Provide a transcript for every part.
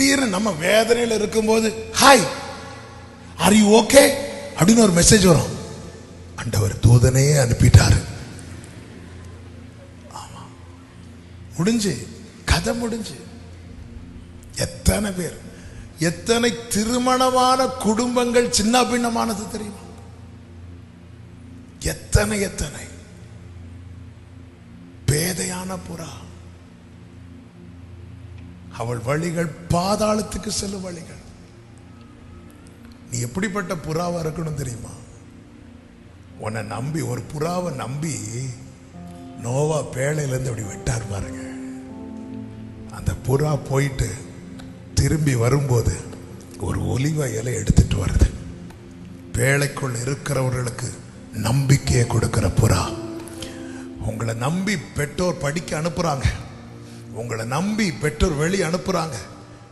திடீர்னு நம்ம வேதனையில் இருக்கும்போது ஹாய் ஆர் யூ ஓகே அப்படின்னு ஒரு மெசேஜ் வரும். ஆண்டவர் தூதனே அனுப்பிட்டாரு. ஆமா, முடிஞ்சு, கதை முடிஞ்சு. எத்தனை பேர், எத்தனை திருமணமான குடும்பங்கள் சின்ன பின்னமானது தெரியுமா? எத்தனை எத்தனை பேதையான புறா, அவள் வழிகள் பாதாளத்துக்கு செல்லும் வழிகள். நீ எப்படிப்பட்ட புறாவா இருக்கணும் தெரியுமா? உன்னை நம்பி, ஒரு புறாவை நம்பி நோவா பேழையில இருந்து அப்படி விட்டார் பாருங்க. அந்த புறா போயிட்டு திரும்பி வரும்போது ஒரு ஒலிவ இலை எடுத்துட்டு வருது. பேழைக்குள் இருக்கிறவர்களுக்கு நம்பிக்கையை கொடுக்கிற புறா. உங்களை நம்பி பெற்றோர் படிக்க அனுப்புறாங்க, உங்களை நம்பி பெற்றோர் வெளியே அனுப்புறாங்க.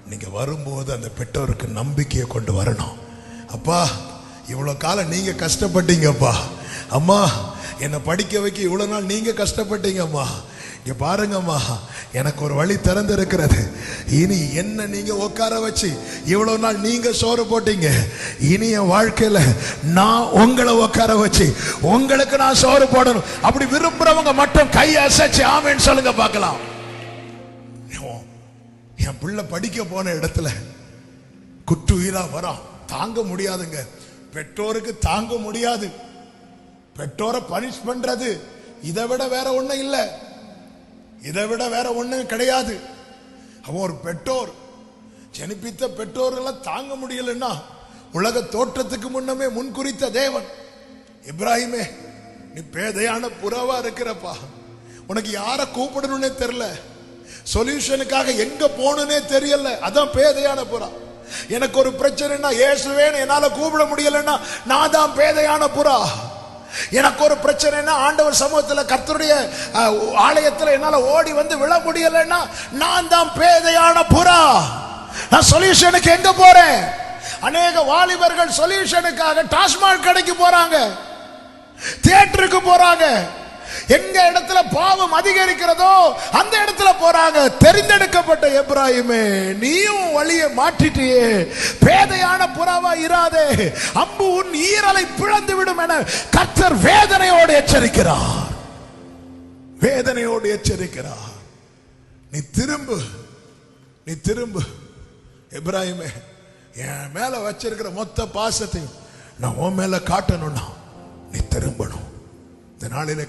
நீங்க வரும்போது அந்த பெற்றோருக்கு நம்பிக்கையை கொண்டு வரணும். அப்பா, இவ்வளவு காலம் நீங்க கஷ்டப்பட்டீங்கப்பா. அம்மா, என்னை படிக்க வைக்க இவ்வளவு நாள் நீங்க கஷ்டப்பட்டீங்கம்மா. இங்க பாருங்கம்மா, எனக்கு ஒரு வழி திறந்திருக்கிறது. இனி என்ன நீங்க உட்கார வச்சு இவ்வளவு நாள் நீங்க சோறு போட்டீங்க, இனி என் வாழ்க்கையில நான் உங்களை உட்கார வச்சு உங்களுக்கு நான் சோறு போடணும். அப்படி விரும்புறவங்க மட்டும் கையை அசைச்சு ஆமேன்னு சொல்லுங்க பார்க்கலாம். என் பிள்ளை படிக்க போன இடத்துல குற்றுயிரா வரான், தாங்க முடியாதுங்க. பெற்றோருக்கு தாங்க முடியாது. பெற்றோரை பனிஷ் பண்றது இதை விட வேற ஒண்ணு இல்ல, இதை விட வேற ஒண்ணு கிடையாது. அவன் ஒரு பெற்றோர், ஜனிப்பித்த பெற்றோர்கள் தாங்க முடியலன்னா உலக தோற்றத்துக்கு முன்னமே முன்குறித்த தேவன், இப்ராஹிமே நீ பேதையான புறாவா இருக்கிறப்பா, உனக்கு யார கூப்பிடணும்னே தெரியல, சொல்யூஷனுக்காக எங்க போகணும்னே தெரியல, அதான் பேதையான புறா. எனக்கு ஒரு பிரச்சனைனா இயேசுவேன்னு என்னால கூப்பிட முடியலன்னா நான் தான் பேதையான புறா. எனக்கு ஒரு பிரச்சனைனா ஆண்டவர் சமூகத்தில் கர்த்தருடைய ஆலயத்தில் என்னால ஓடி வந்து விழ முடியலன்னா நான் தான் பேதையான புறா. நான் சொல்யூஷனுக்கு எங்க போறேன்? அநேக வாலிபர்கள் சொல்யூஷனுக்காக டாஸ்மாக் கடைக்கு போறாங்க, தியேட்டருக்கு போறாங்க. எங்க இடத்துல பாவம் அதிகரிக்கிறதோ அந்த இடத்துல போறாங்க. தெரிந்தெடுக்கப்பட்ட எப்ராஹிமே, நீயும் வழியை மாற்றிட்டியே, பேதையான புறாவா இராதே, அம்பு உன் ஈரலை பிளந்து விடும் என கர்த்தர் வேதனையோடு எச்சரிக்கிறார். வேதனையோடு எச்சரிக்கிறார். நீ திரும்பு, நீ திரும்பு. எப்ராஹிமே, என் மேல வச்சிருக்கிற மொத்த பாசத்தையும் நான் உன் மேல காட்டணும்னா நீ திரும்பணும். இந்த நாளிலே